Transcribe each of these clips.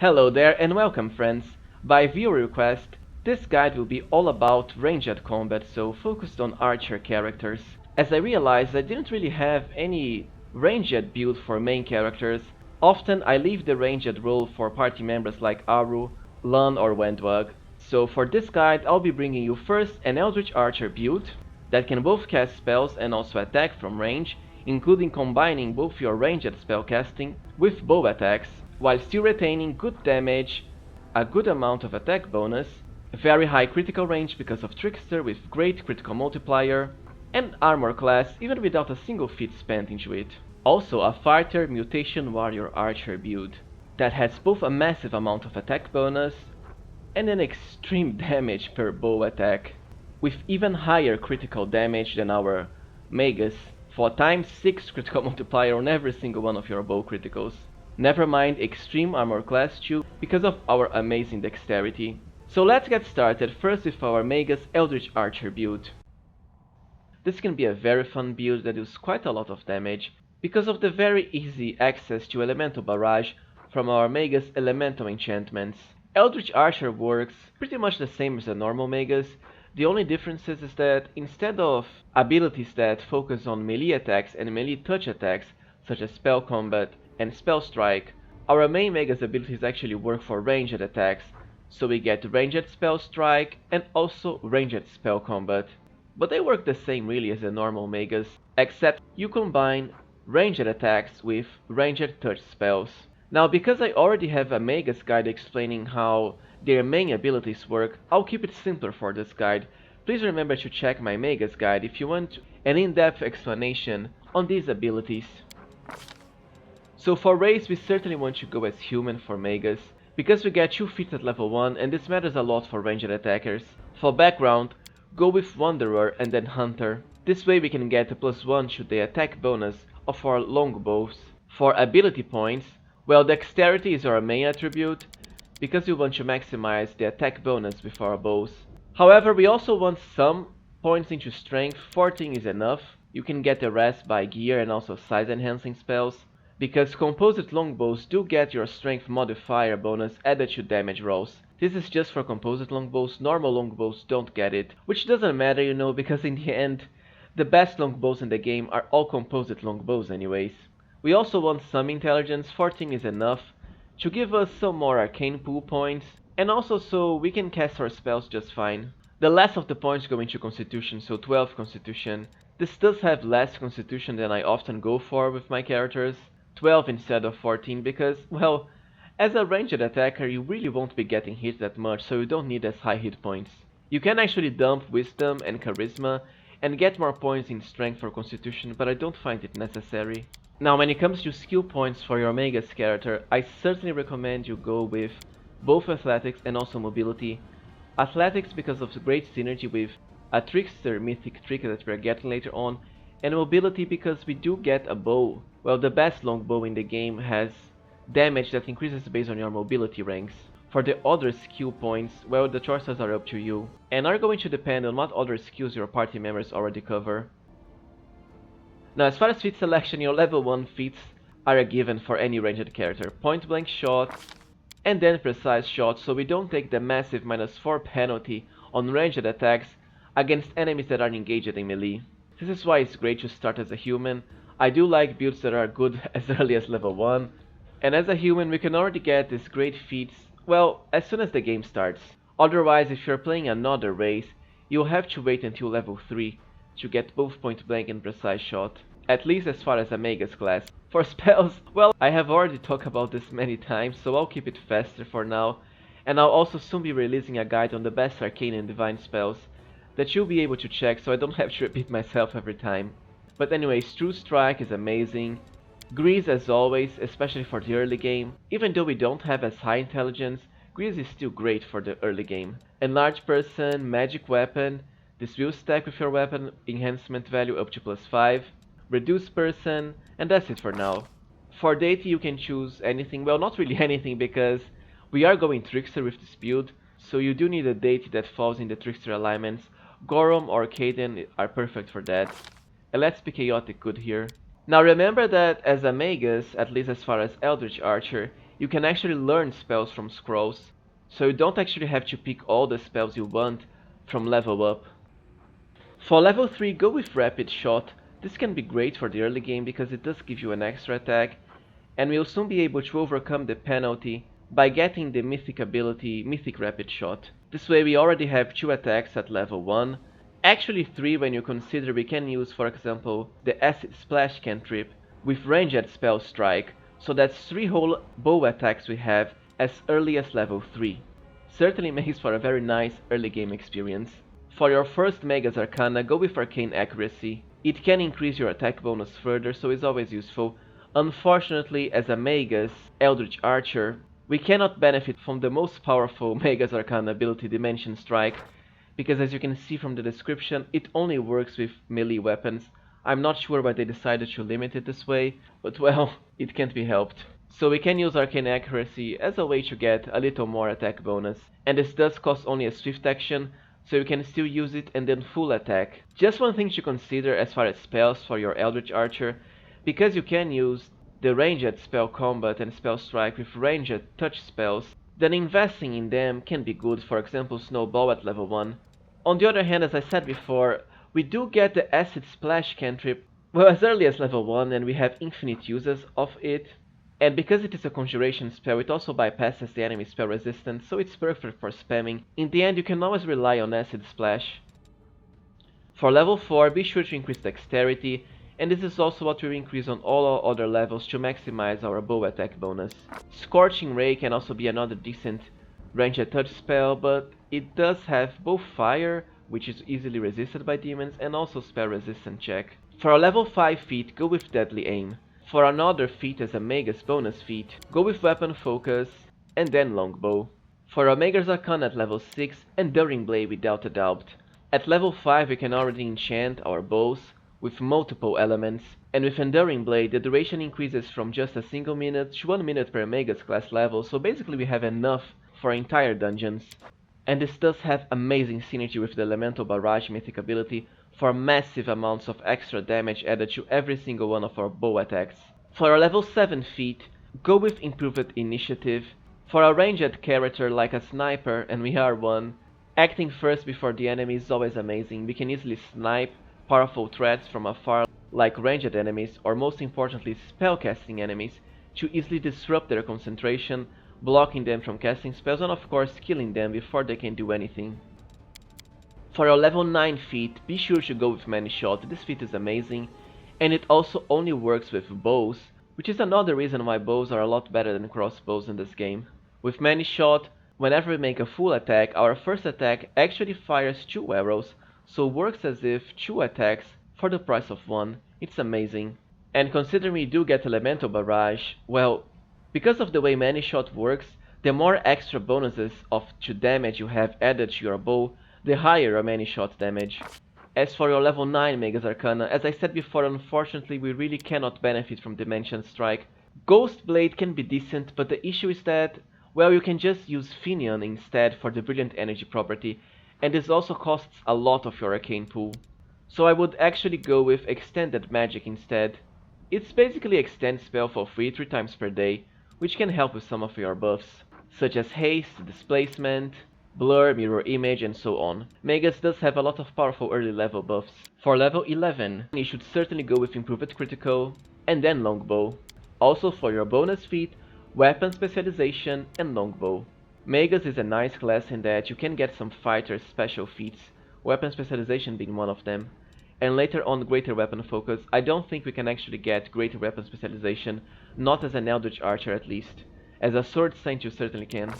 Hello there and welcome friends. By viewer request, this guide will be all about ranged combat, so focused on archer characters. As I realized I didn't really have any ranged build for main characters, often I leave the ranged role for party members like Aru, Lan or Wendwag. So for this guide I'll be bringing you first an Eldritch Archer build that can both cast spells and also attack from range, including combining both your ranged spellcasting with bow attacks, while still retaining good damage, a good amount of attack bonus, very high critical range because of Trickster with great critical multiplier, and armor class even without a single feat spent into it. Also a fighter mutation warrior archer build that has both a massive amount of attack bonus and an extreme damage per bow attack, with even higher critical damage than our Magus, for times 6 critical multiplier on every single one of your bow criticals. Never mind extreme armor class 2 because of our amazing dexterity. So let's get started first with our Magus Eldritch Archer build. This can be a very fun build that does quite a lot of damage because of the very easy access to elemental barrage from our Magus elemental enchantments. Eldritch Archer works pretty much the same as a normal Magus. The only difference is that instead of abilities that focus on melee attacks and melee touch attacks such as Spell Combat and Spellstrike, our main Magus abilities actually work for ranged attacks, so we get ranged Spellstrike and also ranged Spell Combat. But they work the same really as a normal Magus, except you combine ranged attacks with ranged touch spells. Now because I already have a Magus guide explaining how their main abilities work, I'll keep it simpler for this guide. Please remember to check my Magus guide if you want an in-depth explanation on these abilities. So for race we certainly want to go as human for Magus, because we get 2 feats at level 1 and this matters a lot for ranged attackers. For background, go with Wanderer and then Hunter. This way we can get a +1 to the attack bonus of our longbows. For ability points, well, dexterity is our main attribute, because we want to maximize the attack bonus with our bows. However, we also want some points into strength. 14 is enough. You can get the rest by gear and also size enhancing spells, because composite longbows do get your strength modifier bonus added to damage rolls. This is just for composite longbows, normal longbows don't get it, which doesn't matter, you know, because in the end, the best longbows in the game are all composite longbows anyways. We also want some intelligence. 14 is enough to give us some more arcane pool points, and also so we can cast our spells just fine. The last of the points go into constitution, so 12 constitution. This does have less constitution than I often go for with my characters, 12 instead of 14, because, well, as a ranged attacker you really won't be getting hit that much, so you don't need as high hit points. You can actually dump wisdom and charisma and get more points in strength for constitution, but I don't find it necessary. Now when it comes to skill points for your Magus character, I certainly recommend you go with both athletics and also mobility. Athletics because of the great synergy with a trickster mythic trick that we're getting later on, and mobility because we do get a bow. Well, the best longbow in the game has damage that increases based on your mobility ranks. For the other skill points, well, the choices are up to you, and are going to depend on what other skills your party members already cover. Now as far as feat selection, your level 1 feats are a given for any ranged character. Point blank shot and then precise shot, so we don't take the massive -4 penalty on ranged attacks against enemies that are engaged in melee. This is why it's great to start as a human. I do like builds that are good as early as level 1, and as a human we can already get these great feats, well, as soon as the game starts. Otherwise, if you're playing another race, you'll have to wait until level 3 to get both point blank and precise shot, at least as far as a Magus class. For spells, well, I have already talked about this many times, so I'll keep it faster for now, and I'll also soon be releasing a guide on the best arcane and divine spells that you'll be able to check, so I don't have to repeat myself every time. But anyways, True Strike is amazing. Grease as always, especially for the early game. Even though we don't have as high intelligence, Grease is still great for the early game. Enlarge Person, Magic Weapon. This will stack with your weapon enhancement value up to +5. Reduce Person, and that's it for now. For deity you can choose anything, well, not really anything, because we are going Trickster with this build, so you do need a deity that falls in the Trickster alignments. Gorom or Kaden are perfect for that. And let's be chaotic good here. Now remember that as a Magus, at least as far as Eldritch Archer, you can actually learn spells from scrolls, so you don't actually have to pick all the spells you want from level up. For level 3, go with Rapid Shot. This can be great for the early game because it does give you an extra attack, and we'll soon be able to overcome the penalty by getting the mythic ability Mythic Rapid Shot. This way we already have 2 attacks at level 1, actually 3 when you consider we can use, for example, the Acid Splash cantrip with ranged Spellstrike, so that's 3 whole bow attacks we have as early as level 3. Certainly makes for a very nice early game experience. For your first Magus Arcana, go with Arcane Accuracy. It can increase your attack bonus further, so it's always useful. Unfortunately, as a Magus, Eldritch Archer, we cannot benefit from the most powerful Magus Arcana ability, Dimension Strike, because as you can see from the description, it only works with melee weapons. I'm not sure why they decided to limit it this way, but well, it can't be helped. So we can use Arcane Accuracy as a way to get a little more attack bonus, and this does cost only a swift action, so you can still use it and then full attack. Just one thing to consider as far as spells for your Eldritch Archer, because you can use the ranged spell combat and Spellstrike with ranged touch spells, then investing in them can be good, for example Snowball at level 1. On the other hand, as I said before, we do get the Acid Splash cantrip, well, as early as level 1, and we have infinite uses of it. And because it is a conjuration spell, it also bypasses the enemy spell resistance, so it's perfect for spamming. In the end, you can always rely on Acid Splash. For level 4, be sure to increase dexterity, and this is also what we increase on all our other levels to maximize our bow attack bonus. Scorching Ray can also be another decent ranged touch spell, but it does have both fire, which is easily resisted by demons, and also spell resistant check. For a level 5 feat, go with Deadly Aim. For another feat as a Magus bonus feat, go with Weapon Focus, and then Longbow. For a Magus Arcana at level 6, Enduring Blade without a doubt. At level 5 we can already enchant our bows with multiple elements, and with Enduring Blade the duration increases from just a single minute to 1 minute per Magus class level, so basically we have enough for entire dungeons. And this does have amazing synergy with the Elemental Barrage mythic ability for massive amounts of extra damage added to every single one of our bow attacks. For a level 7 feat, go with Improved Initiative. For a ranged character like a sniper, and we are one, acting first before the enemy is always amazing. We can easily snipe powerful threats from afar like ranged enemies, or most importantly spellcasting enemies, to easily disrupt their concentration, blocking them from casting spells and of course killing them before they can do anything. For a level 9 feat, be sure to go with Many Shot. This feat is amazing, and it also only works with bows, which is another reason why bows are a lot better than crossbows in this game. With Many Shot, whenever we make a full attack, our first attack actually fires 2 arrows, so works as if 2 attacks for the price of 1. It's amazing. And considering we do get Elemental Barrage, well, because of the way Many Shot works, the more extra bonuses to damage you have added to your bow, the higher your Many Shot damage. As for your level 9 Magus Arcana, as I said before, unfortunately we really cannot benefit from Dimension Strike. Ghost Blade can be decent, but the issue is that, well, you can just use Finion instead for the Brilliant Energy property, and this also costs a lot of your arcane pool. So I would actually go with Extended Magic instead. It's basically extend spell for free 3 times per day, which can help with some of your buffs, such as Haste, Displacement, Blur, Mirror Image, and so on. Magus does have a lot of powerful early level buffs. For level 11, you should certainly go with Improved Critical, and then Longbow. Also for your bonus feat, Weapon Specialization and Longbow. Magus is a nice class in that you can get some fighter special feats, Weapon Specialization being one of them. And later on Greater Weapon Focus. I don't think we can actually get Greater Weapon Specialization, not as an Eldritch Archer at least. As a Sword Saint you certainly can.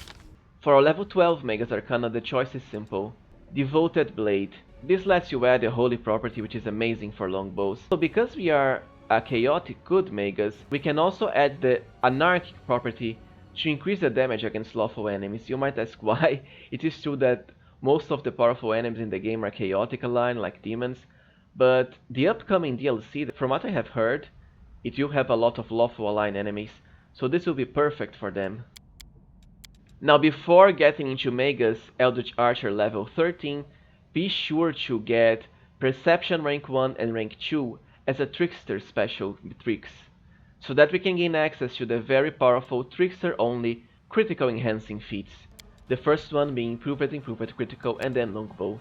For a level 12 Magus Arcana the choice is simple. Devoted Blade. This lets you add a holy property which is amazing for longbows. So because we are a chaotic good Magus, we can also add the anarchic property to increase the damage against lawful enemies. You might ask why. It is true that most of the powerful enemies in the game are chaotic aligned like demons, but the upcoming DLC, from what I have heard, it will have a lot of lawful aligned enemies, so this will be perfect for them. Now before getting into Magus Eldritch Archer level 13, be sure to get Perception rank 1 and rank 2 as a Trickster special tricks. so that we can gain access to the very powerful Trickster only critical enhancing feats. The first one being Improved Critical and then Longbow.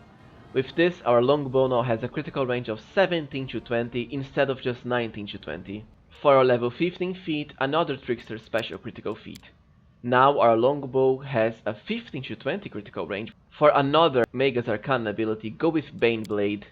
With this, our Longbow now has a critical range of 17 to 20 instead of just 19 to 20. For our level 15 feat, another Trickster special critical feat. Now our Longbow has a 15 to 20 critical range. For another Magus Arcana ability, go with Baneblade.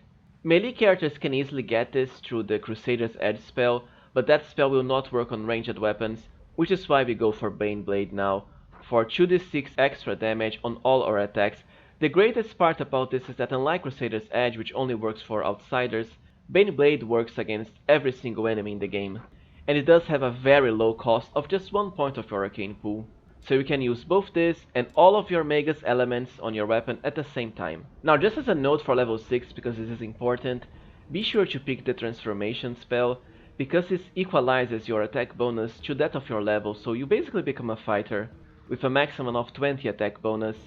Melee characters can easily get this through the Crusader's Edge spell, but that spell will not work on ranged weapons, which is why we go for Baneblade now, for 2d6 extra damage on all our attacks. The greatest part about this is that unlike Crusader's Edge, which only works for outsiders, Baneblade works against every single enemy in the game, and it does have a very low cost of just 1 point of your arcane pool. So you can use both this and all of your Magus elements on your weapon at the same time. Now just as a note for level 6, because this is important, be sure to pick the transformation spell, because this equalizes your attack bonus to that of your level, so you basically become a fighter, with a maximum of 20 attack bonus,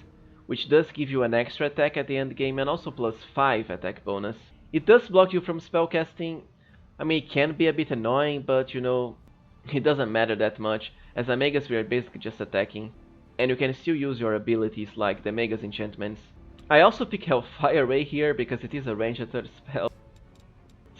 which does give you an extra attack at the end game and also plus 5 attack bonus. It does block you from spellcasting. I mean, it can be a bit annoying, but you know, it doesn't matter that much. As a Magus we are basically just attacking, and you can still use your abilities like the Magus enchantments. I also pick Hellfire Ray here because it is a ranged spell.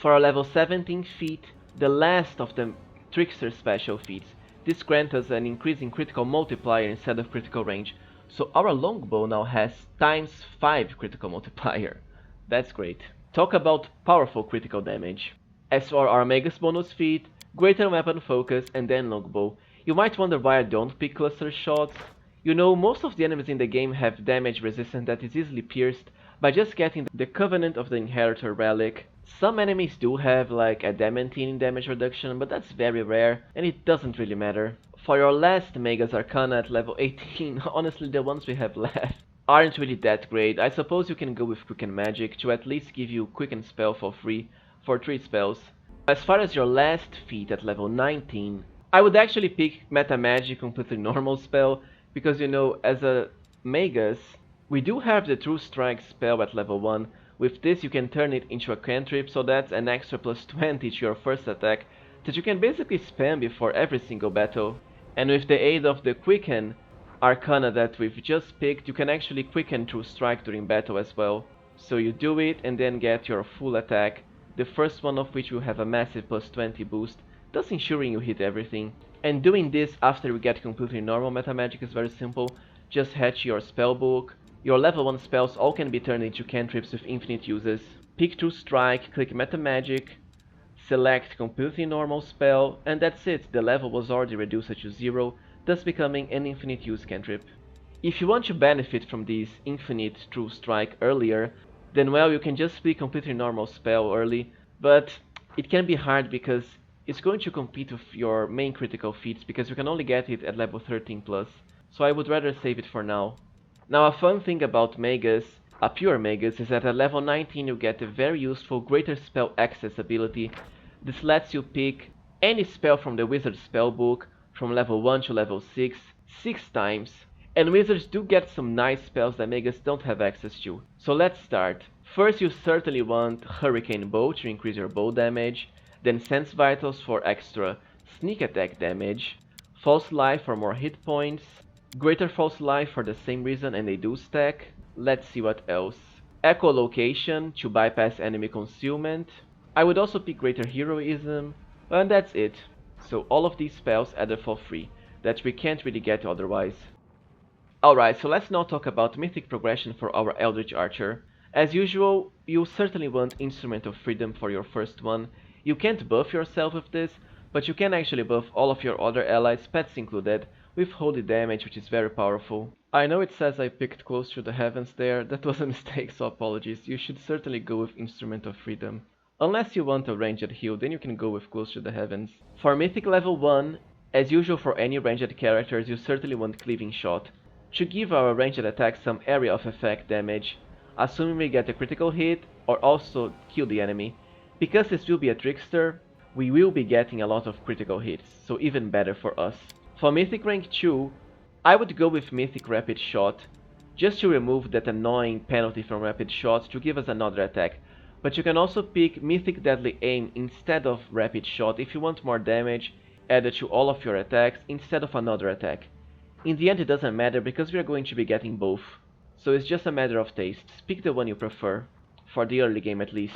For our level 17 feat, the last of the Trickster special feats, this grants us an increase in critical multiplier instead of critical range, so our Longbow now has ×5 critical multiplier. That's great. Talk about powerful critical damage. As for our Magus bonus feat, Greater Weapon Focus and then Longbow. You might wonder why I don't pick cluster shots. You know, most of the enemies in the game have damage resistance that is easily pierced by just getting the Covenant of the Inheritor relic. Some enemies do have like adamantine damage reduction, but that's very rare and it doesn't really matter. For your last Magus Arcana at level 18, honestly the ones we have left aren't really that great. I suppose you can go with Quicken Magic to at least give you Quicken Spell for free for 3 spells. As far as your last feat at level 19, I would actually pick Meta Magic completely normal spell, because you know, as a Magus, we do have the True Strike spell at level 1. With this you can turn it into a cantrip, so that's an extra plus 20 to your first attack that you can basically spam before every single battle. And with the aid of the Quicken Arcana that we've just picked, you can actually quicken True Strike during battle as well. So you do it and then get your full attack, the first one of which will have a massive plus 20 boost, thus ensuring you hit everything. And doing this after we get completely normal Meta Magic is very simple. Just hatch your spellbook. Your level 1 spells all can be turned into cantrips with infinite uses. Pick True Strike, click Meta Magic, select completely normal spell, and that's it. The level was already reduced to 0, thus becoming an infinite use cantrip. If you want to benefit from this infinite True Strike earlier, then well, you can just pick completely normal spell early, but it can be hard because it's going to compete with your main critical feats, because you can only get it at level 13 plus, so I would rather save it for now. Now a fun thing about Magus, a pure Magus, is that at level 19 you get a very useful Greater Spell Access ability. This lets you pick any spell from the Wizard spellbook from level 1 to level 6 times, and Wizards do get some nice spells that Magus don't have access to. So let's start. First you certainly want Hurricane Bow to increase your bow damage, then Sense Vitals for extra sneak attack damage, False Life for more hit points, Greater False Life for the same reason and they do stack. Let's see what else. Echolocation to bypass enemy concealment. I would also pick Greater Heroism, and that's it. So all of these spells added for free, that we can't really get otherwise. Alright, so let's now talk about Mythic Progression for our Eldritch Archer. As usual, you certainly want Instrument of Freedom for your first one. You can't buff yourself with this, but you can actually buff all of your other allies, pets included, with holy damage, which is very powerful. I know it says I picked Close to the Heavens there, that was a mistake, so apologies. You should certainly go with Instrument of Freedom. Unless you want a ranged heal, then you can go with Close to the Heavens. For Mythic level 1, as usual for any ranged characters, you certainly want Cleaving Shot, to give our ranged attack some area of effect damage, assuming we get a critical hit, or also kill the enemy. Because this will be a Trickster, we will be getting a lot of critical hits, so even better for us. For Mythic rank 2, I would go with Mythic Rapid Shot, just to remove that annoying penalty from Rapid Shots to give us another attack. But you can also pick Mythic Deadly Aim instead of Rapid Shot if you want more damage, added to all of your attacks instead of another attack. In the end it doesn't matter because we are going to be getting both. So it's just a matter of taste. Pick the one you prefer, for the early game at least.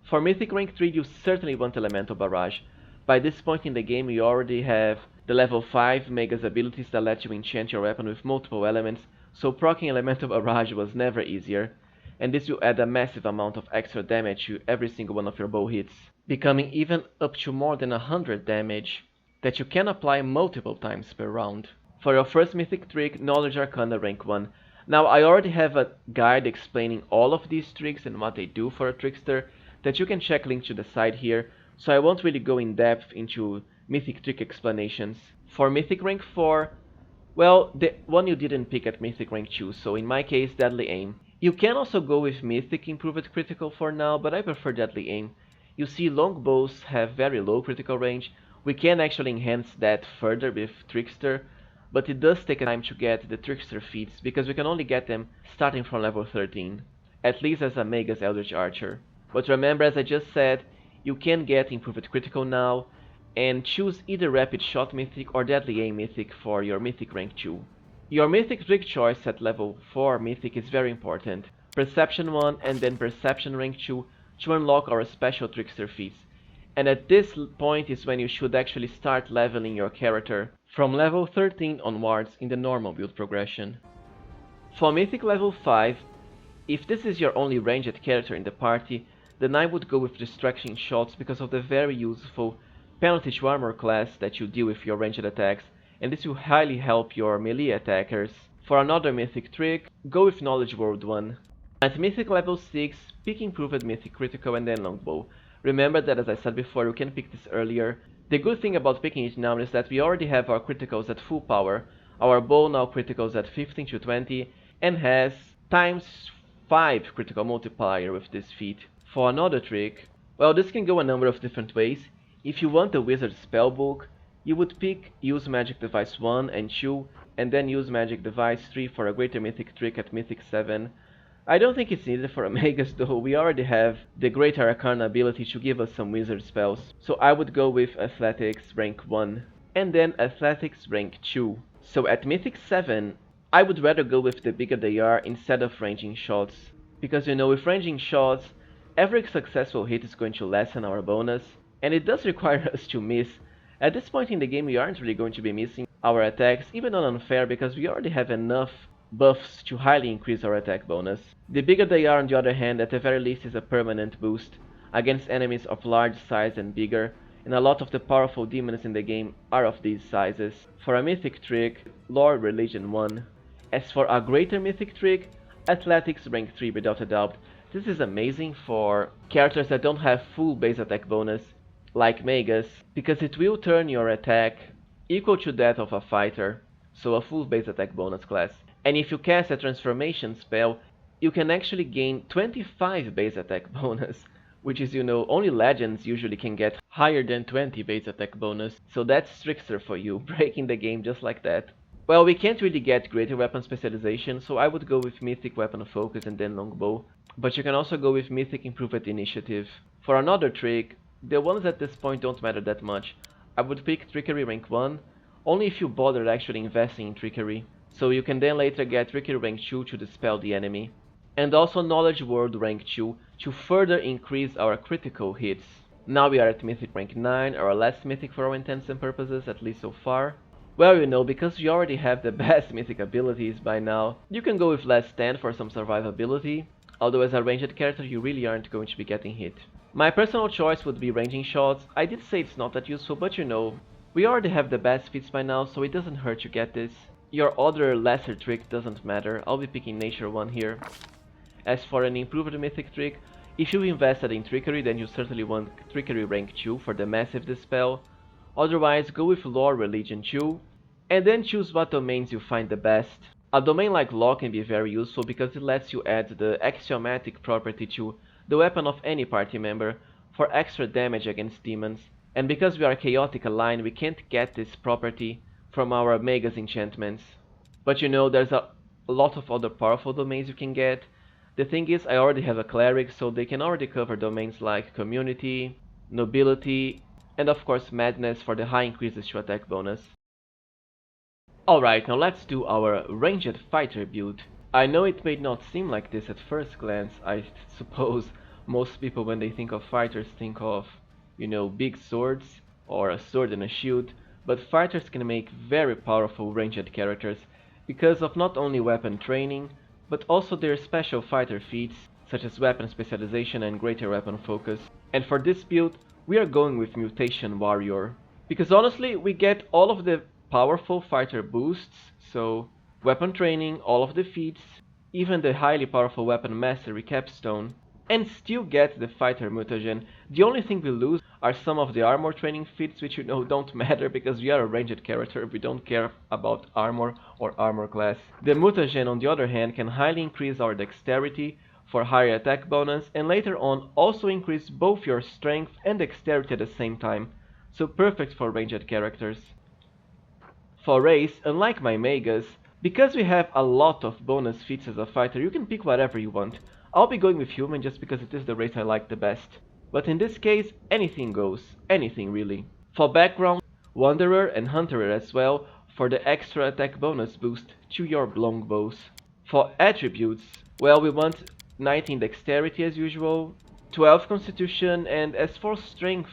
For Mythic Rank 3 you certainly want Elemental Barrage. By this point in the game you already have the level 5 Mega's abilities that let you enchant your weapon with multiple elements, so proccing Elemental Barrage was never easier, and this will add a massive amount of extra damage to every single one of your bow hits, becoming even up to more than 100 damage that you can apply multiple times per round. For your first Mythic trick, Knowledge Arcana rank 1. Now I already have a guide explaining all of these tricks and what they do for a trickster that you can check linked to the side here, so I won't really go in depth into Mythic trick explanations. For Mythic rank 4, well, the one you didn't pick at Mythic rank 2, so in my case, Deadly Aim. You can also go with Mythic Improved Critical for now, but I prefer Deadly Aim. You see, longbows have very low critical range. We can actually enhance that further with Trickster, but it does take time to get the Trickster feats, because we can only get them starting from level 13, at least as a Mega's Eldritch Archer. But remember, as I just said, you can get Improved Critical now, and choose either Rapid Shot Mythic or Deadly Aim Mythic for your Mythic rank 2. Your Mythic trick choice at level 4 Mythic is very important. Perception 1 and then Perception rank 2 to unlock our special Trickster feats. And at this point is when you should actually start leveling your character from level 13 onwards in the normal build progression. For Mythic level 5, if this is your only ranged character in the party, then I would go with Distraction Shots because of the very useful penalty to armor class that you deal with your ranged attacks, and this will highly help your melee attackers. For another Mythic trick, go with Knowledge World 1. At Mythic level 6, pick Improved Mythic Critical and then Longbow. Remember that, as I said before, you can pick this earlier. The good thing about picking it now is that we already have our criticals at full power. Our bow now criticals at 15 to 20 and has times 5 critical multiplier with this feat. For another trick, well, this can go a number of different ways. If you want the Wizard Spellbook, you would pick Use Magic Device 1 and 2, and then Use Magic Device 3 for a greater Mythic trick at Mythic 7. I don't think it's needed for a Magus though, we already have the Greater Arcana ability to give us some wizard spells, so I would go with Athletics rank 1, and then Athletics rank 2. So at Mythic 7, I would rather go with the bigger they are instead of ranging shots, because you know, with ranging shots, every successful hit is going to lessen our bonus, and it does require us to miss. At this point in the game we aren't really going to be missing our attacks, even on unfair, because we already have enough buffs to highly increase our attack bonus. The bigger they are, on the other hand, at the very least is a permanent boost against enemies of large size and bigger, and a lot of the powerful demons in the game are of these sizes. For a Mythic trick, Lore Religion 1. As for a greater Mythic trick, Athletics rank 3 without a doubt. This is amazing for characters that don't have full base attack bonus, like Magus, because it will turn your attack equal to that of a fighter, so a full base attack bonus class. And if you cast a transformation spell, you can actually gain 25 base attack bonus, which is, you know, only legends usually can get higher than 20 base attack bonus, so that's Trickster for you, breaking the game just like that. Well, we can't really get greater weapon specialization, so I would go with Mythic Weapon Focus and then Longbow, but you can also go with Mythic Improved Initiative. For another trick, the ones at this point don't matter that much. I would pick Trickery rank 1, only if you bother actually investing in Trickery, so you can then later get Trickery rank 2 to dispel the enemy. And also Knowledge World rank 2 to further increase our critical hits. Now we are at Mythic rank 9, our last Mythic for all intents and purposes, at least so far. Well, you know, because you already have the best Mythic abilities by now, you can go with Last Stand for some survivability, although as a ranged character you really aren't going to be getting hit. My personal choice would be Ranging Shots. I did say it's not that useful, but you know, we already have the best feats by now, so it doesn't hurt to get this. Your other lesser trick doesn't matter, I'll be picking Nature 1 here. As for an improved Mythic trick, if you invested in Trickery, then you certainly want Trickery rank 2 for the massive dispel. Otherwise, go with Lore Religion 2, and then choose what domains you find the best. A domain like Law can be very useful because it lets you add the Axiomatic property to the weapon of any party member for extra damage against demons, and because we are chaotic aligned, we can't get this property from our Magus enchantments. But you know, there's a lot of other powerful domains you can get. The thing is, I already have a cleric, so they can already cover domains like Community, Nobility, and of course Madness for the high increases to attack bonus. Alright, now let's do our ranged fighter build. I know it may not seem like this at first glance. I suppose most people when they think of fighters think of, you know, big swords or a sword and a shield, but fighters can make very powerful ranged characters because of not only weapon training, but also their special fighter feats such as weapon specialization and greater weapon focus. And for this build, we are going with Mutation Warrior. Because honestly, we get all of the powerful fighter boosts, so weapon training, all of the feats, even the highly powerful weapon mastery capstone, and still get the fighter mutagen. The only thing we lose are some of the armor training feats, which you know don't matter because we are a ranged character, we don't care about armor or armor class. The mutagen on the other hand can highly increase our dexterity for higher attack bonus, and later on also increase both your strength and dexterity at the same time, so perfect for ranged characters. For race, unlike my Magus, because we have a lot of bonus feats as a fighter, you can pick whatever you want. I'll be going with human just because it is the race I like the best. But in this case, anything goes. Anything really. For background, Wanderer and Hunterer as well for the extra attack bonus boost to your longbows. For attributes, well, we want 19 dexterity as usual, 12 constitution, and as for strength,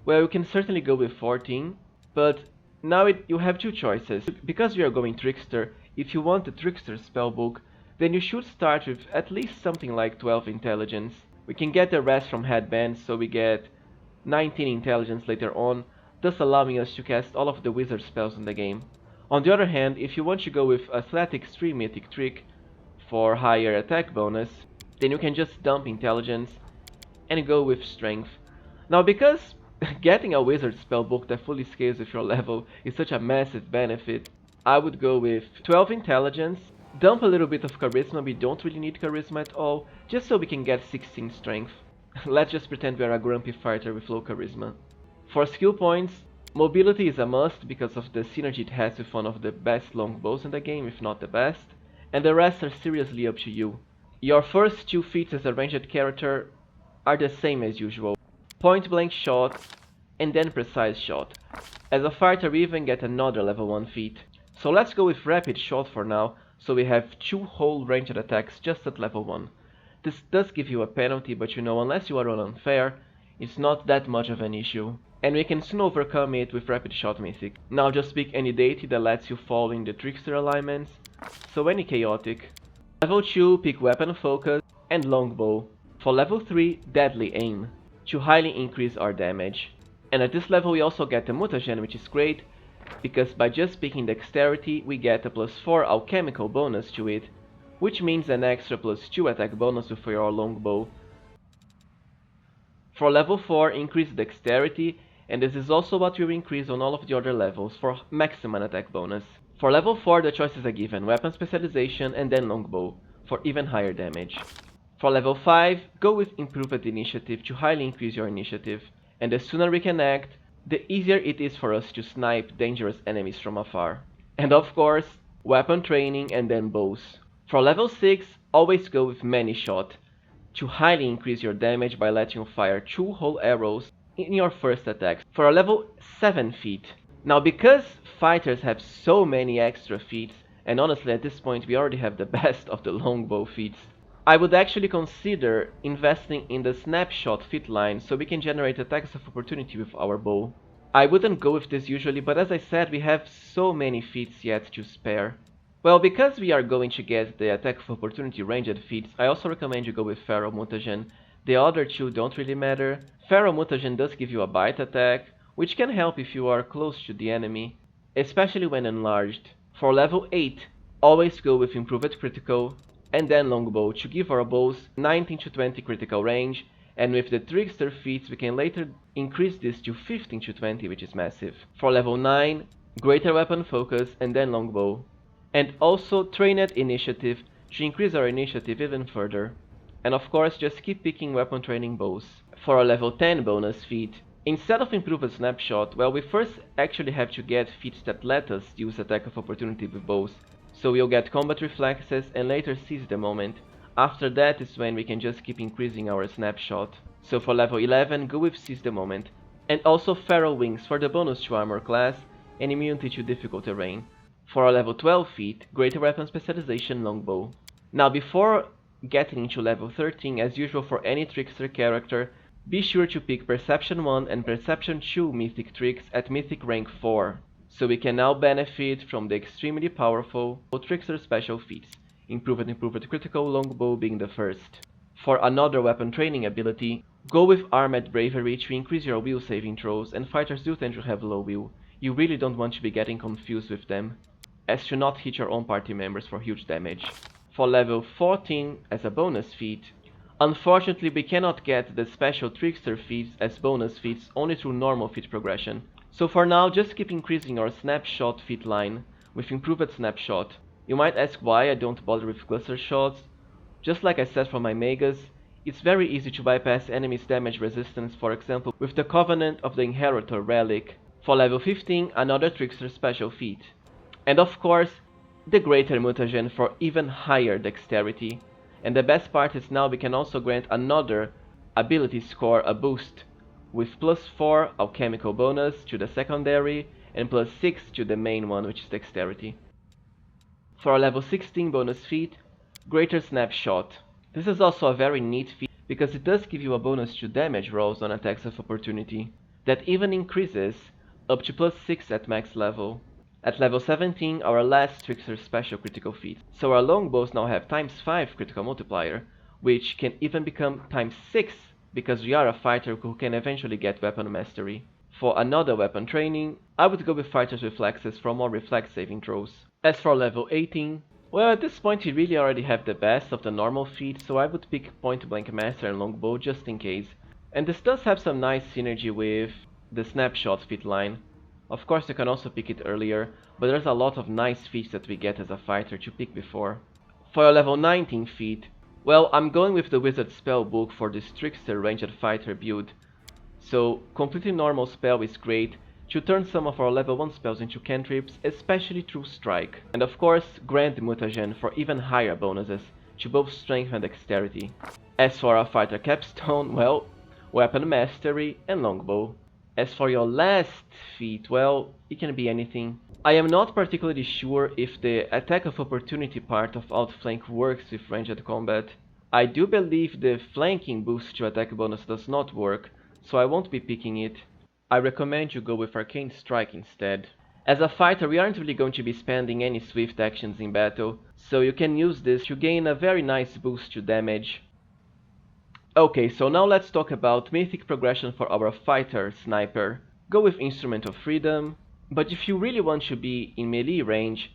well, you can certainly go with 14, but now you have two choices. Because we are going Trickster, if you want the Trickster spellbook, then you should start with at least something like 12 intelligence. We can get the rest from headbands, so we get 19 intelligence later on, thus allowing us to cast all of the wizard spells in the game. On the other hand, if you want to go with Athletics 3 Mythic Trick for higher attack bonus, then you can just dump intelligence and go with strength. Now because getting a wizard spellbook that fully scales with your level is such a massive benefit, I would go with 12 intelligence, dump a little bit of charisma. We don't really need charisma at all, just so we can get 16 strength. Let's just pretend we are a grumpy fighter with low charisma. For skill points, mobility is a must because of the synergy it has with one of the best longbows in the game, if not the best, and the rest are seriously up to you. Your first two feats as a ranged character are the same as usual. Point blank shot and then precise shot. As a fighter we even get another level 1 feat. So let's go with rapid shot for now, so we have 2 whole ranged attacks just at level 1. This does give you a penalty, but you know, unless you are on unfair, it's not that much of an issue. And we can soon overcome it with rapid shot mythic. Now just pick any deity that lets you fall in the trickster alignments, so any chaotic. Level 2 pick weapon focus and longbow. For level 3 deadly aim, to highly increase our damage. And at this level we also get the mutagen, which is great, because by just picking dexterity we get a +4 alchemical bonus to it, which means an extra +2 attack bonus with your longbow. For level 4 increase dexterity, and this is also what will increase on all of the other levels for maximum attack bonus. For level 4 the choices are given weapon specialization and then longbow, for even higher damage. For level 5, go with improved initiative to highly increase your initiative, and the sooner we can act, the easier it is for us to snipe dangerous enemies from afar. And of course, weapon training and then bows. For level 6, always go with many shot, to highly increase your damage by letting you fire 2 whole arrows in your first attack for a level 7 feat. Now because fighters have so many extra feats, and honestly at this point we already have the best of the longbow feats, I would actually consider investing in the snapshot feat line so we can generate attacks of opportunity with our bow. I wouldn't go with this usually, but as I said, we have so many feats yet to spare. Well, because we are going to get the attack of opportunity ranged feats, I also recommend you go with Feral Mutagen. The other two don't really matter. Feral Mutagen does give you a bite attack, which can help if you are close to the enemy, especially when enlarged. For level 8, always go with improved critical, and then longbow to give our bows 19 to 20 critical range, and with the trickster feats we can later increase this to 15 to 20, which is massive. For level 9, greater weapon focus and then longbow. And also trained initiative to increase our initiative even further. And of course just keep picking weapon training bows. For a level 10 bonus feat, instead of improved snapshot, well, we first actually have to get feats that let us use attack of opportunity with bows. So we'll get combat reflexes and later seize the moment. After that is when we can just keep increasing our snapshot. So for level 11, go with seize the moment. And also Feral Wings for the bonus to armor class and immunity to difficult terrain. For a level 12 feat, greater weapon specialization longbow. Now before getting into level 13, as usual for any trickster character, be sure to pick Perception 1 and Perception 2 mythic tricks at mythic rank 4, so we can now benefit from the extremely powerful trickster special feats, improved critical longbow being the first. For another weapon training ability, go with Armed Bravery to increase your will saving throws, and fighters do tend to have low will. You really don't want to be getting confused with them, as to not hit your own party members for huge damage. For level 14 as a bonus feat, unfortunately we cannot get the special Trickster feats as bonus feats only through normal feat progression. So for now just keep increasing your snapshot feat line with improved snapshot. You might ask why I don't bother with cluster shots. Just like I said for my Magus, it's very easy to bypass enemies' damage resistance, for example with the Covenant of the Inheritor relic. For level 15, another Trickster special feat. And of course, the greater mutagen for even higher dexterity. And the best part is now we can also grant another ability score a boost, with +4 alchemical bonus to the secondary and +6 to the main one, which is dexterity. For a level 16 bonus feat, greater snapshot. This is also a very neat feat because it does give you a bonus to damage rolls on attacks of opportunity, that even increases up to +6 at max level. At level 17, our last Trickster special critical feat. So our longbows now have ×5 critical multiplier, which can even become ×6 because we are a fighter who can eventually get weapon mastery. For another weapon training, I would go with Fighter's Reflexes for more reflex saving throws. As for level 18, well at this point we really already have the best of the normal feats, so I would pick Point Blank Master and Longbow just in case. And this does have some nice synergy with the Snapshot feat line. Of course you can also pick it earlier, but there's a lot of nice feats that we get as a fighter to pick before. For a level 19 feat, well I'm going with the Wizard Spellbook for this Trickster ranged fighter build. So completely normal spell is great to turn some of our level 1 spells into cantrips, especially through Strike. And of course Grand Mutagen for even higher bonuses to both strength and dexterity. As for our fighter capstone, well, Weapon Mastery and Longbow. As for your last feat, well, it can be anything. I am not particularly sure if the attack of opportunity part of Outflank works with ranged combat. I do believe the flanking boost to attack bonus does not work, so I won't be picking it. I recommend you go with Arcane Strike instead. As a fighter we aren't really going to be spending any swift actions in battle, so you can use this to gain a very nice boost to damage. Okay, so now let's talk about Mythic Progression for our fighter sniper. Go with Instrument of Freedom, but if you really want to be in melee range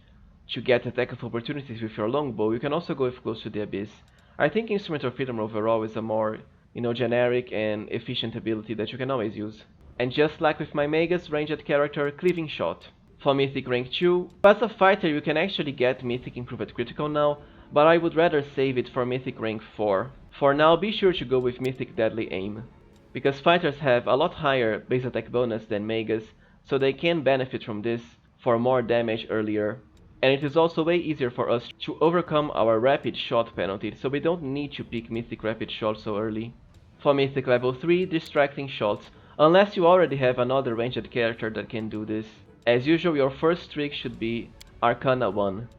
to get attack of opportunities with your longbow, you can also go with Close to the Abyss. I think Instrument of Freedom overall is a more, generic and efficient ability that you can always use. And just like with my Magus ranged character, Cleaving Shot. For Mythic rank 2, as a fighter you can actually get Mythic Improved Critical now, but I would rather save it for Mythic rank 4. For now be sure to go with Mythic Deadly Aim, because fighters have a lot higher base attack bonus than Magus, so they can benefit from this for more damage earlier. And it is also way easier for us to overcome our Rapid Shot penalty, so we don't need to pick Mythic Rapid Shot so early. For Mythic level 3, Distracting Shots, unless you already have another ranged character that can do this. As usual, your first trick should be Arcana 1.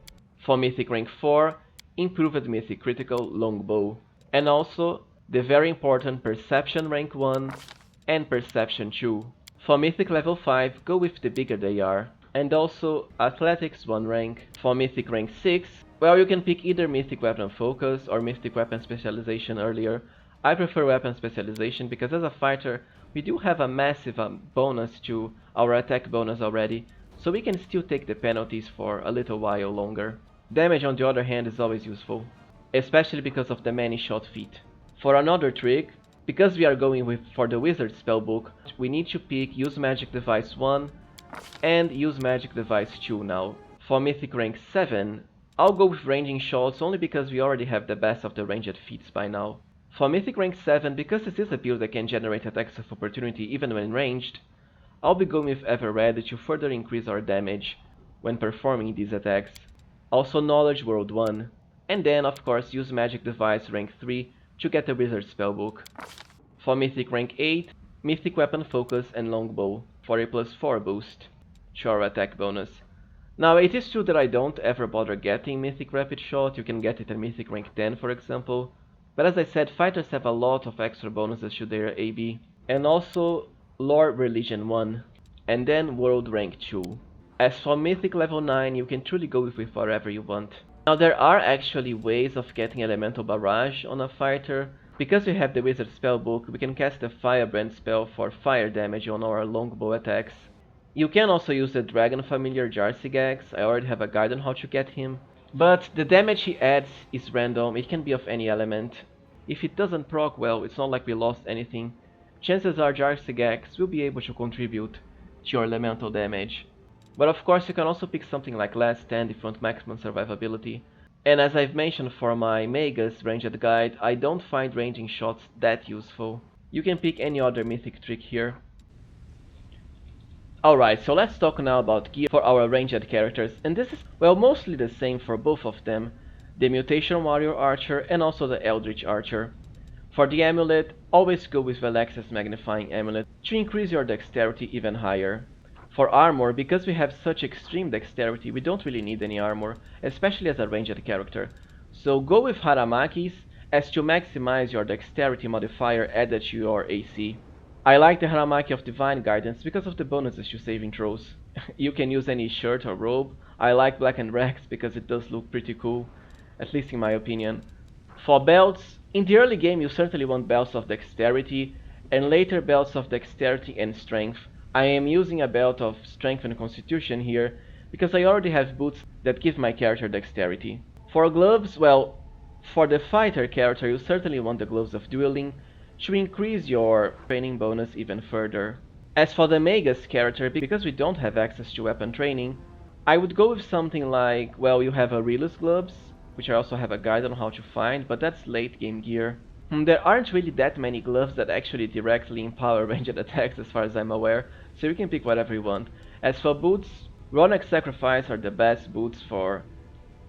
For Mythic rank 4, Improved Mythic Critical Longbow. And also the very important Perception rank 1 and Perception 2. For Mythic level 5, go with the bigger they are. And also Athletics 1 rank. For Mythic rank 6, well you can pick either Mythic Weapon Focus or Mythic Weapon Specialization earlier. I prefer Weapon Specialization because as a fighter we do have a massive bonus to our attack bonus already, so we can still take the penalties for a little while longer. Damage on the other hand is always useful, especially because of the Many Shot feat. For another trick, because we are going for the Wizard Spellbook, we need to pick Use Magic Device 1 and Use Magic Device 2 now. For Mythic rank 7, I'll go with Ranging Shots only because we already have the best of the ranged feats by now. For Mythic rank 7, because this is a build that can generate attacks of opportunity even when ranged, I'll be going with Ever Ready to further increase our damage when performing these attacks. Also Knowledge World 1, and then of course use Magic Device rank 3 to get the Wizard Spellbook. For Mythic rank 8, Mythic Weapon Focus and Longbow for a +4 boost to our attack bonus. Now, it is true that I don't ever bother getting Mythic Rapid Shot. You can get it at Mythic rank 10, for example. But as I said, fighters have a lot of extra bonuses to their AB. And also Lore Religion 1, and then World rank 2. As for Mythic level 9, you can truly go with whatever you want. Now, there are actually ways of getting Elemental Barrage on a fighter. Because we have the Wizard Spellbook, we can cast a Firebrand spell for fire damage on our longbow attacks. You can also use the Dragon Familiar Jarsigax. I already have a guide on how to get him. But the damage he adds is random, it can be of any element. If it doesn't proc well, it's not like we lost anything. Chances are Jarsigax will be able to contribute to your elemental damage. But of course you can also pick something like Last Stand if you want maximum survivability. And as I've mentioned for my Magus ranged guide, I don't find ranging shots that useful. You can pick any other mythic trick here. Alright, so let's talk now about gear for our ranged characters, and this is, well, mostly the same for both of them, the Mutation Warrior Archer and also the Eldritch Archer. For the amulet, always go with Velex's Magnifying Amulet to increase your dexterity even higher. For armor, because we have such extreme dexterity, we don't really need any armor, especially as a ranged character. So go with Haramaki's as to maximize your dexterity modifier added to your AC. I like the Haramaki of Divine Guidance because of the bonuses to saving throws. You can use any shirt or robe. I like Black and Rex because it does look pretty cool, at least in my opinion. For belts, in the early game you certainly want belts of dexterity, and later belts of dexterity and strength. I am using a belt of strength and constitution here, because I already have boots that give my character dexterity. For gloves, well, for the fighter character you certainly want the gloves of dueling, to increase your training bonus even further. As for the Magus character, because we don't have access to weapon training, I would go with something like, well, you have Aurelius gloves, which I also have a guide on how to find, but that's late game gear. There aren't really that many gloves that actually directly empower ranged attacks as far as I'm aware, so you can pick whatever you want. As for boots, Ronak Sacrifice are the best boots for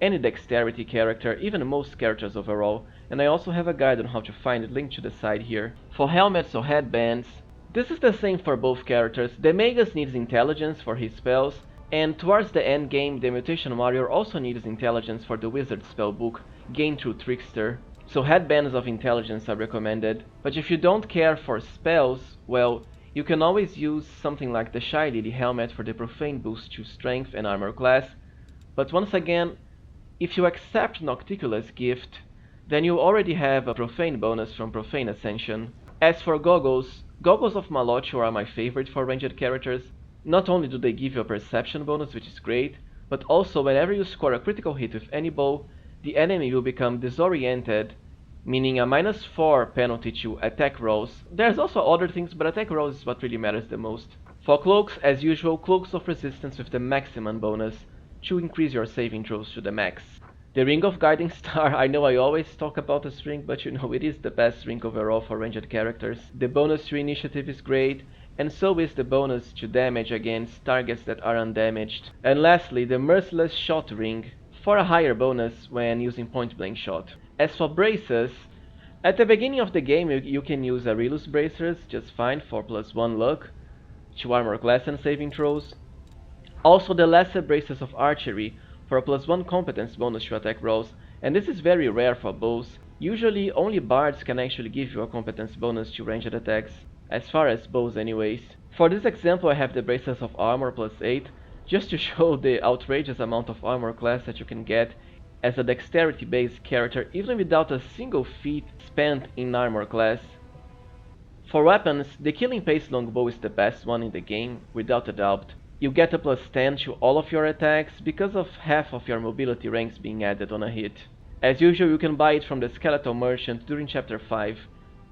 any dexterity character, even most characters overall, and I also have a guide on how to find it linked to the side here. For helmets or headbands, this is the same for both characters. The Magus needs intelligence for his spells, and towards the end game the Mutation Warrior also needs intelligence for the Wizard spellbook, gained through Trickster. So headbands of intelligence are recommended, but if you don't care for spells, well, you can always use something like the Shy Lily helmet for the profane boost to strength and armor class. But once again, if you accept Nocticula's gift, then you already have a profane bonus from Profane Ascension. As for goggles, goggles of Malocho are my favorite for ranged characters. Not only do they give you a perception bonus, which is great, but also whenever you score a critical hit with any bow, the enemy will become disoriented, meaning a -4 penalty to attack rolls. There's also other things, but attack rolls is what really matters the most. For cloaks, as usual, cloaks of resistance with the maximum bonus to increase your saving throws to the max. The Ring of Guiding Star, I know I always talk about this ring, but you know it is the best ring overall for ranged characters. The bonus to initiative is great, and so is the bonus to damage against targets that are undamaged. And lastly, the Merciless Shot Ring, for a higher bonus when using point blank shot. As for braces, at the beginning of the game you can use Aurelius bracers just fine for +1 luck to armor class and saving throws. Also the lesser braces of archery for a +1 competence bonus to attack rolls, and this is very rare for bows. Usually only bards can actually give you a competence bonus to ranged attacks, as far as bows anyways. For this example I have the braces of armor +8, just to show the outrageous amount of armor class that you can get as a dexterity based character even without a single feat spent in armor class. For weapons, the Killing Pace longbow is the best one in the game, without a doubt. You get a +10 to all of your attacks because of half of your mobility ranks being added on a hit. As usual, you can buy it from the Skeletal Merchant during Chapter 5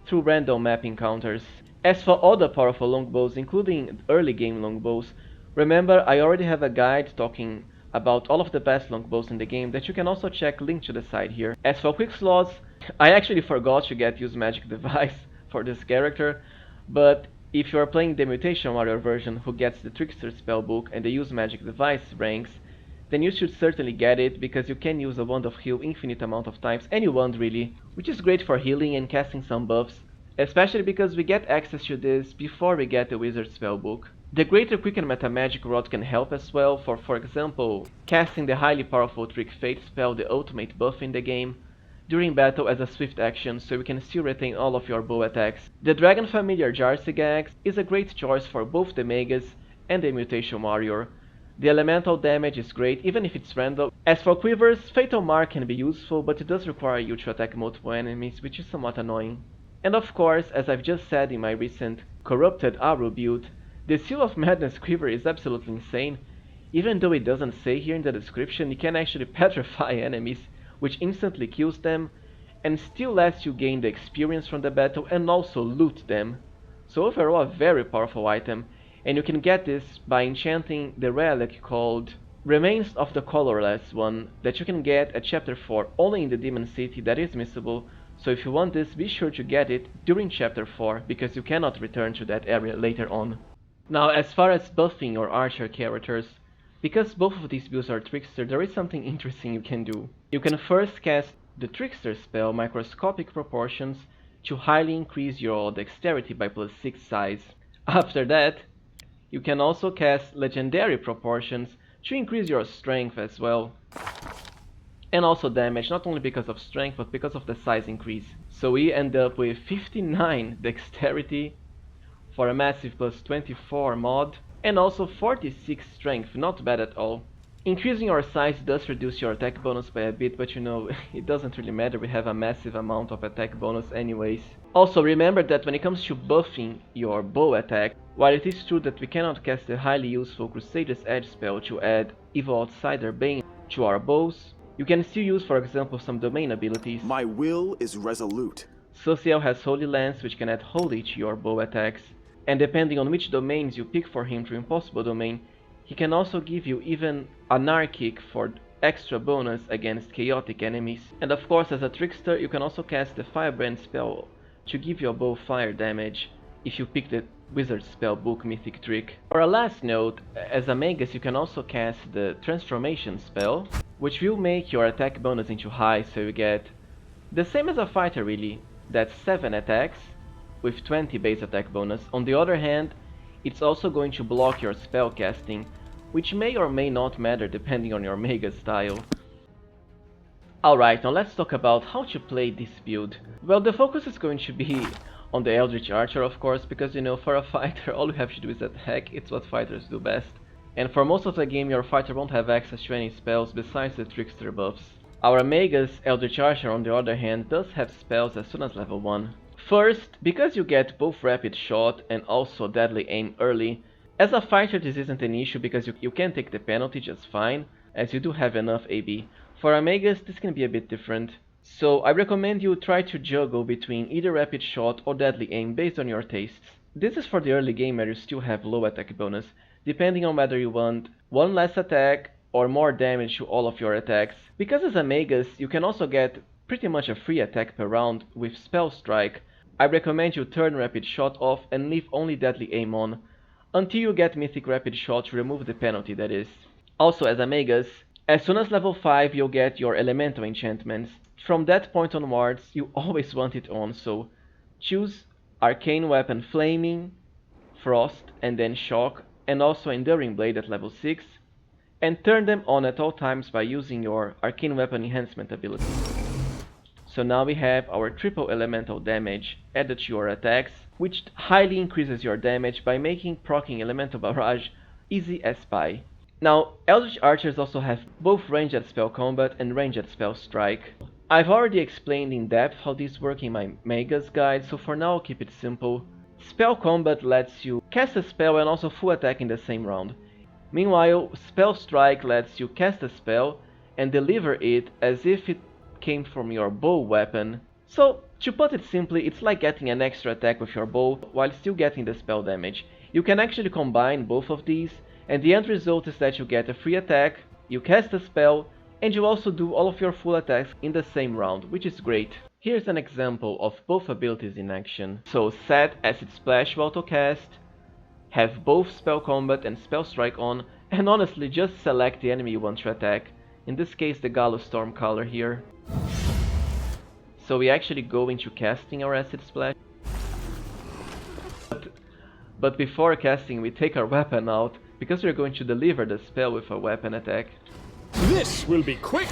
through random map encounters. As for other powerful longbows, including early game longbows, remember I already have a guide talking about all of the best longbows in the game that you can also check linked to the side here. As for Quickslots, I actually forgot to get Use Magic Device for this character, but if you are playing the Mutation Warrior version who gets the Trickster spellbook and the Use Magic Device ranks, then you should certainly get it because you can use a Wand of Heal infinite amount of times, any wand really, which is great for healing and casting some buffs, especially because we get access to this before we get the Wizard Spellbook. The Greater Quicken Meta Magic Rod can help as well for example, casting the highly powerful Trick Fate spell, the ultimate buff in the game, during battle as a swift action, so you can still retain all of your bow attacks. The Dragon Familiar Jarsigax is a great choice for both the Magus and the Mutation Warrior. The elemental damage is great even if it's random. As for Quivers, Fatal Mark can be useful, but it does require you to attack multiple enemies, which is somewhat annoying. And of course, as I've just said in my recent Corrupted Aru build, the Seal of Madness Quiver is absolutely insane. Even though it doesn't say here in the description, it can actually petrify enemies, which instantly kills them, and still lets you gain the experience from the battle and also loot them. So overall a very powerful item, and you can get this by enchanting the relic called Remains of the Colorless One that you can get at Chapter 4 only in the Demon City, that is missable, so if you want this, be sure to get it during Chapter 4 because you cannot return to that area later on. Now as far as buffing your archer characters, because both of these builds are Trickster, there is something interesting you can do. You can first cast the Trickster spell Microscopic Proportions to highly increase your dexterity by +6 size. After that, you can also cast Legendary Proportions to increase your strength as well. And also damage, not only because of strength, but because of the size increase. So we end up with 59 dexterity for a massive +24 mod, and also 46 strength, not bad at all. Increasing your size does reduce your attack bonus by a bit, but you know, it doesn't really matter, we have a massive amount of attack bonus anyways. Also remember that when it comes to buffing your bow attack, while it is true that we cannot cast the highly useful Crusader's Edge spell to add Evil Outsider Bane to our bows, you can still use for example some domain abilities. My will is resolute. Social has Holy Lance, which can add Holy to your bow attacks, and depending on which domains you pick for him through Impossible Domain, he can also give you even Anarchic for extra bonus against chaotic enemies. And of course, as a Trickster, you can also cast the Firebrand spell to give your bow fire damage if you pick the Wizard Spellbook Mythic Trick. For a last note, as a Magus you can also cast the Transformation spell, which will make your attack bonus into high, so you get the same as a fighter really, that's 7 attacks with 20 base attack bonus. On the other hand, it's also going to block your spell casting, which may or may not matter depending on your Magus style. Alright, now let's talk about how to play this build. Well, the focus is going to be on the Eldritch Archer, of course, because you know, for a fighter all you have to do is attack, it's what fighters do best. And for most of the game your fighter won't have access to any spells besides the Trickster buffs. Our Magus Eldritch Archer on the other hand does have spells as soon as level 1. First, because you get both Rapid Shot and also Deadly Aim early, as a fighter this isn't an issue because you can take the penalty just fine, as you do have enough AB. For a Magus this can be a bit different, so I recommend you try to juggle between either Rapid Shot or Deadly Aim based on your tastes. This is for the early game where you still have low attack bonus, depending on whether you want one less attack or more damage to all of your attacks. Because as a Magus you can also get pretty much a free attack per round with Spellstrike, I recommend you turn Rapid Shot off and leave only Deadly Aim on, until you get Mythic Rapid Shot to remove the penalty, that is. Also as a Magus, as soon as level 5 you'll get your Elemental enchantments. From that point onwards you always want it on, so choose Arcane Weapon Flaming, Frost and then Shock, and also Enduring Blade at level 6, and turn them on at all times by using your Arcane Weapon Enhancement ability. So now we have our triple elemental damage added to your attacks, which highly increases your damage by making proccing Elemental Barrage easy as pie. Now, Eldritch Archers also have both ranged spell combat and ranged spell strike. I've already explained in depth how these work in my Magus guide, so for now I'll keep it simple. Spell combat lets you cast a spell and also full attack in the same round. Meanwhile, spell strike lets you cast a spell and deliver it as if it came from your bow weapon. So, to put it simply, it's like getting an extra attack with your bow while still getting the spell damage. You can actually combine both of these, and the end result is that you get a free attack, you cast a spell, and you also do all of your full attacks in the same round, which is great. Here's an example of both abilities in action. So set Acid Splash to autocast, have both Spell Combat and Spell Strike on, and honestly just select the enemy you want to attack. In this case the Gallows Stormcaller here. So we actually go into casting our Acid Splash. But before casting we take our weapon out, because we're going to deliver the spell with a weapon attack. This will be quick!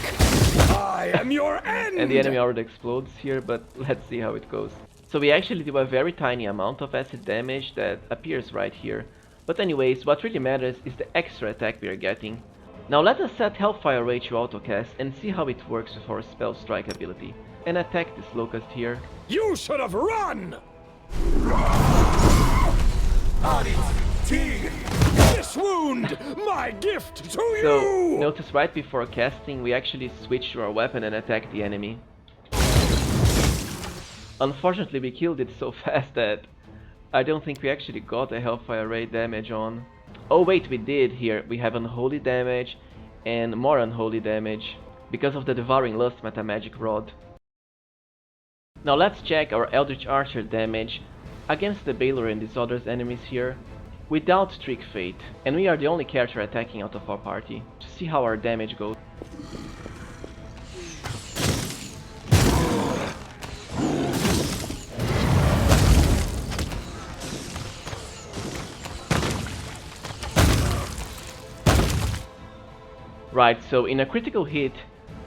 I am your end! And the enemy already explodes here, but let's see how it goes. So we actually do a very tiny amount of acid damage that appears right here. But anyways, what really matters is the extra attack we are getting. Now let us set Hellfire Ray to autocast and see how it works with our Spellstrike ability. And attack this locust here. You should have run! This wound, my gift to you! So, notice right before casting we actually switch to our weapon and attack the enemy. Unfortunately we killed it so fast that I don't think we actually got a Hellfire Ray damage on. Oh wait, we did here. We have unholy damage and more unholy damage because of the Devouring Lust meta magic rod. Now let's check our Eldritch Archer damage against the Baylor and these other enemies here without Trick Fate, and we are the only character attacking out of our party, to see how our damage goes. Right, so in a critical hit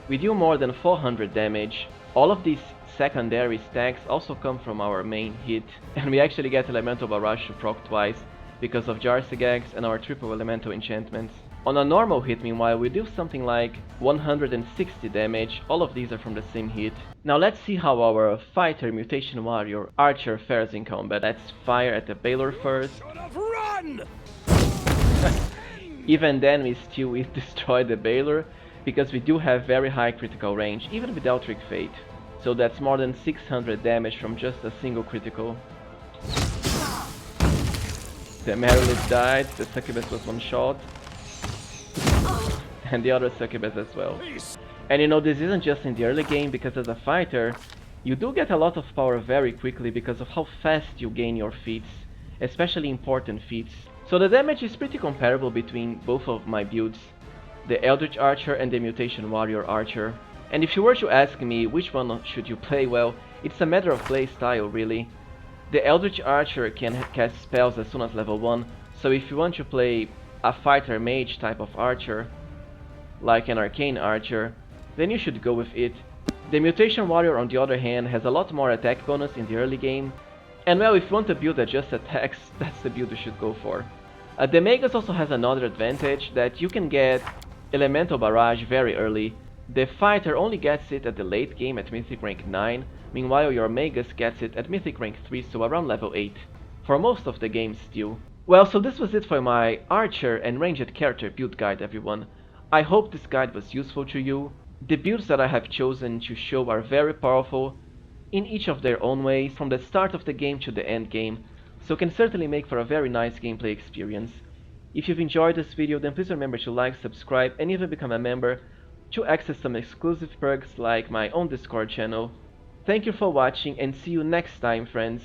we do more than 400 damage. All of these secondary stacks also come from our main hit, and we actually get Elemental Barrage to proc twice because of Jarsigags and our triple elemental enchantments. On a normal hit meanwhile we do something like 160 damage. All of these are from the same hit. Now let's see how our fighter, mutation warrior, archer fares in combat. Let's fire at the Baylor first. Run! Even then we still destroy the Baylor because we do have very high critical range even without Trick Fate. So that's more than 600 damage from just a single critical. The Merilith died, the succubus was one shot, and the other succubus as well. And you know, this isn't just in the early game, because as a fighter you do get a lot of power very quickly because of how fast you gain your feats, especially important feats. So the damage is pretty comparable between both of my builds, the Eldritch Archer and the Mutation Warrior Archer. And if you were to ask me which one should you play, well, it's a matter of play style really. The Eldritch Archer can cast spells as soon as level 1, so if you want to play a fighter mage type of archer, like an arcane archer, then you should go with it. The Mutation Warrior on the other hand has a lot more attack bonus in the early game, and well, if you want a build that just attacks, that's the build you should go for. The Magus also has another advantage, that you can get Elemental Barrage very early. The fighter only gets it at the late game at Mythic rank 9, meanwhile your Magus gets it at Mythic rank 3, so around level 8. For most of the game still. Well, so this was it for my Archer and Ranged character build guide, everyone. I hope this guide was useful to you. The builds that I have chosen to show are very powerful, in each of their own ways, from the start of the game to the end game, so can certainly make for a very nice gameplay experience. If you've enjoyed this video, then please remember to like, subscribe, and even become a member to access some exclusive perks like my own Discord channel. Thank you for watching and see you next time, friends.